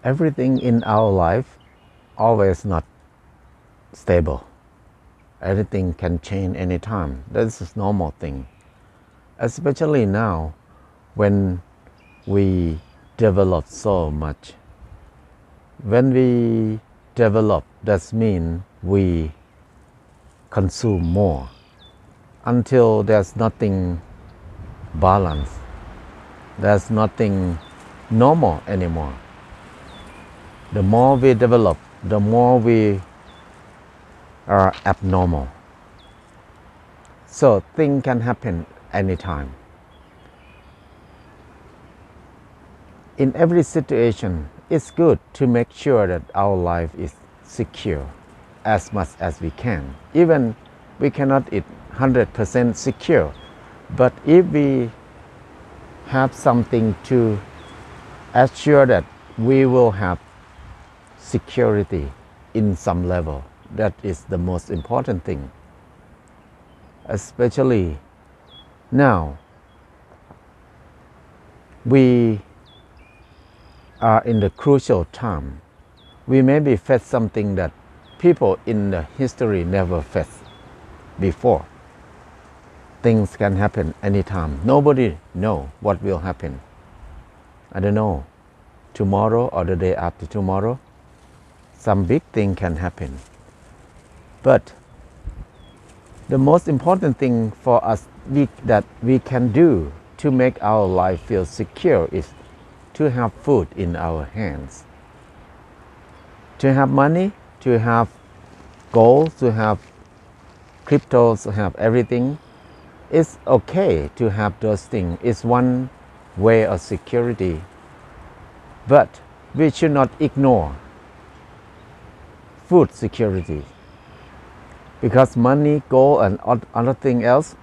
Everything in our life always not stable. Everything can change anytime. This is normal thing. Especially now when we develop so much. When we develop, that means we consume more until there's nothing balanced. There's nothing normal anymore. The more we develop, the more we are abnormal. So things can happen anytime. In every situation, it's good to make sure that our life is secure as much as we can. Even we cannot eat 100% secure, but if we have something to assure that we will have security in some level, that is the most important thing. Especially now, we are in the crucial time. We maybe face something that people in the history never faced before. Things can happen anytime. Nobody knows what will happen. I don't know, tomorrow or the day after tomorrow, some big thing can happen. But the most important thing for us that we can do to make our life feel secure is to have food in our hands, to have money, to have gold, to have cryptos, to have everything. It's okay to have those things. It's one way of security. But we should not ignore food security, because money, gold, and other thing else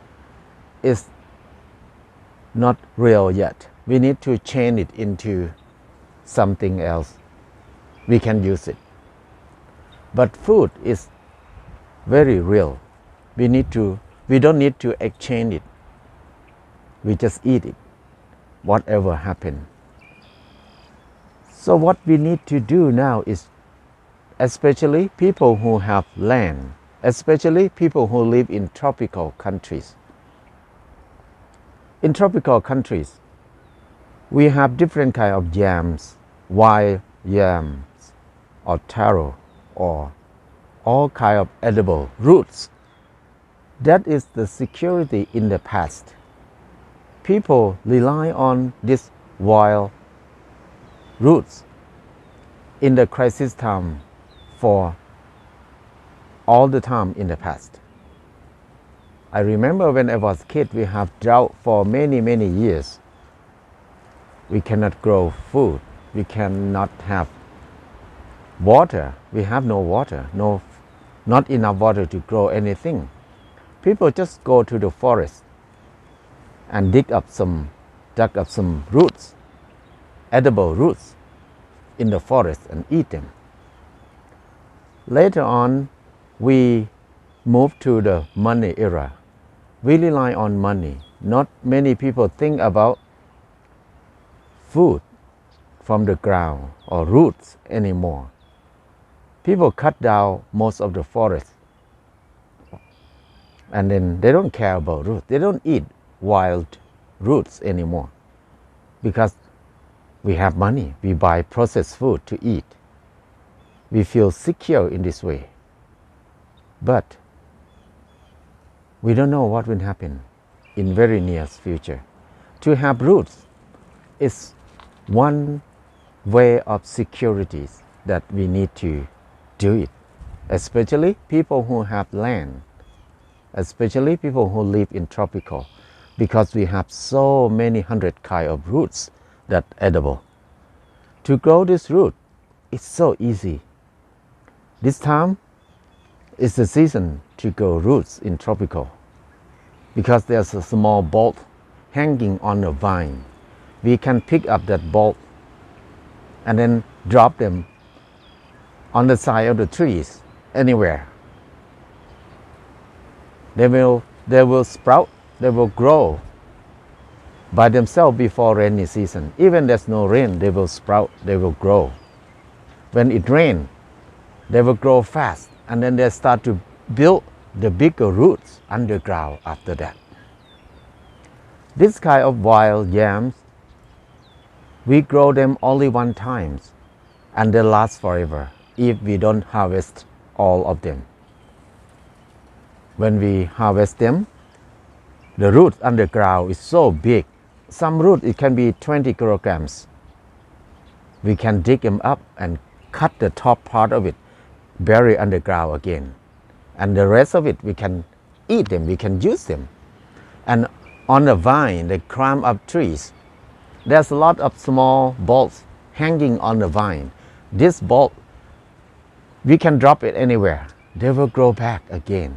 is not real yet. We need to change it into something else. We can use it. But food is very real. We don't need to exchange it. We just eat it, whatever happens. So what we need to do now is, especially people who have land, especially people who live in tropical countries. In tropical countries, we have different kind of yams, wild yams, or taro, or all kind of edible roots. That is the security in the past. People rely on these wild roots in the crisis time for all the time in the past. I remember when I was a kid, we have drought for many years. We cannot grow food. We cannot have water. We have no water, not enough water to grow anything. People just go to the forest and dug up some roots, edible roots in the forest, and eat them. Later on, we moved to the money era. We rely on money. Not many people think about food from the ground or roots anymore. People cut down most of the forest, and then they don't care about roots. They don't eat wild roots anymore because we have money. We buy processed food to eat. We feel secure in this way. But we don't know what will happen in very near future. To have roots is one way of security that we need to do it. Especially people who have land, especially people who live in tropical, because we have so many hundred kind of roots that edible. To grow this root, it's so easy. This time is the season to grow roots in tropical, because there's a small bolt hanging on a vine. We can pick up that bolt and then drop them on the side of the trees, anywhere. They will sprout, they will grow by themselves before rainy season. Even there's no rain, they will sprout, they will grow When it rains, they will grow fast, and then they start to build the bigger roots underground after that. This kind of wild yams, we grow them only one time, and they last forever if we don't harvest all of them. When we harvest them, the roots underground is so big. Some root, it can be 20 kilograms. We can dig them up and cut the top part of it, bury underground again. And the rest of it, we can eat them, we can use them. And on the vine, they climb up trees. There's a lot of small bolts hanging on the vine. This bolt, we can drop it anywhere. They will grow back again.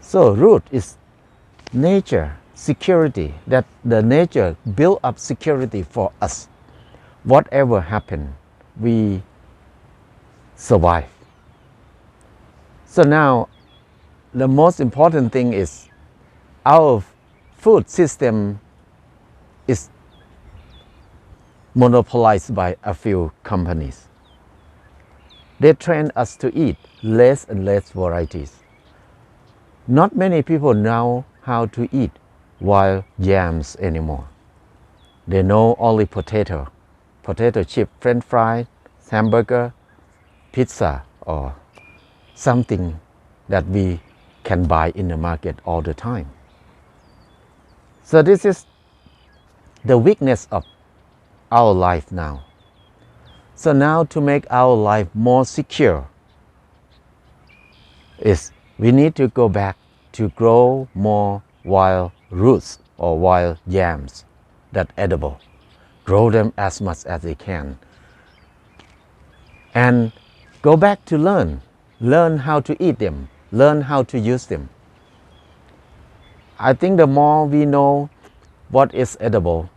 So root is nature, security, that the nature build up security for us. Whatever happen, we survive. So now, the most important thing is our food system is monopolized by a few companies. They train us to eat less and less varieties. Not many people know how to eat wild yams anymore. They know only potato chip, french fry, hamburger, pizza, or something that we can buy in the market all the time. So this is the weakness of our life now. So now to make our life more secure is we need to go back to grow more wild roots or wild yams that edible. Grow them as much as they can. And go back to learn how to eat them, learn how to use them. I think the more we know what is edible,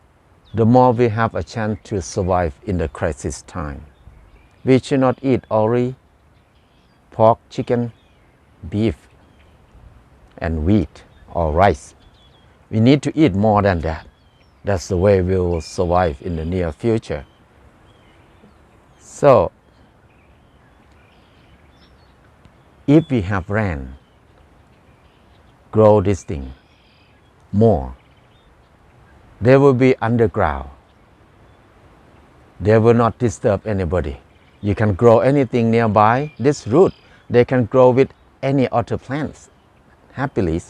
the more we have a chance to survive in the crisis time. We should not eat only pork, chicken, beef, and wheat or rice. We need to eat more than that. That's the way we will survive in the near future. So, if we have land, grow this thing more. They will be underground. They will not disturb anybody. You can grow anything nearby. This root, they can grow with any other plants. Happily,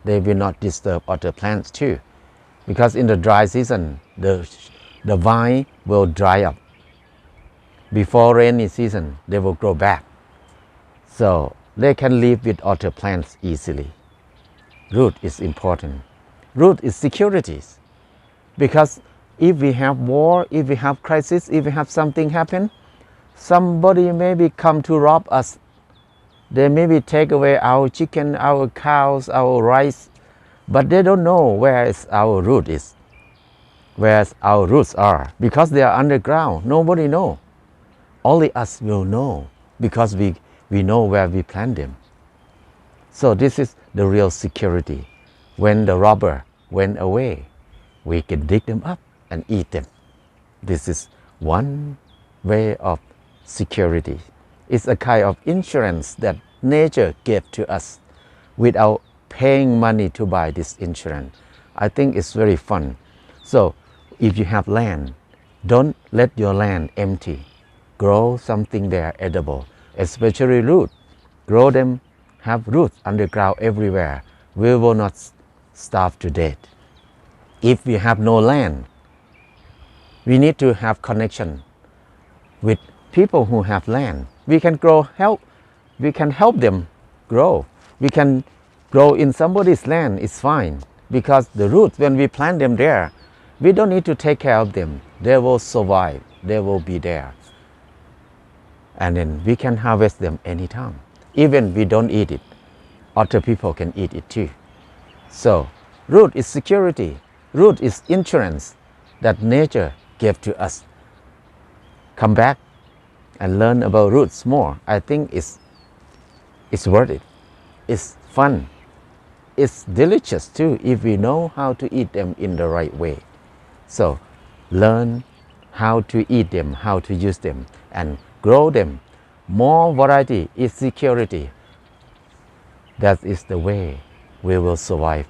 they will not disturb other plants too. Because in the dry season, the vine will dry up. Before rainy season, they will grow back. So they can live with other plants easily. Root is important. Root is security. Because if we have war, if we have crisis, if we have something happen, somebody maybe come to rob us. They maybe take away our chicken, our cows, our rice, but they don't know where our root is, where our roots are, because they are underground. Nobody know. Only us will know, because we know where we plant them. So this is the real security. When the robber went away, we can dig them up and eat them. This is one way of security. It's a kind of insurance that nature gave to us without paying money to buy this insurance. I think it's very fun. So if you have land, don't let your land empty. Grow something there edible, especially root. Grow them, have roots underground everywhere. We will not starve to death. If we have no land, we need to have connection with people who have land. We can we can help them grow. We can grow in somebody's land, it's fine. Because the roots, when we plant them there, we don't need to take care of them. They will survive, they will be there. And then we can harvest them anytime. Even we don't eat it, other people can eat it too. So, root is security. Root is insurance that nature gave to us. Come back and learn about roots more. I think it's worth it. It's fun. It's delicious too if we know how to eat them in the right way. So learn how to eat them, how to use them, and grow them. More variety is security. That is the way we will survive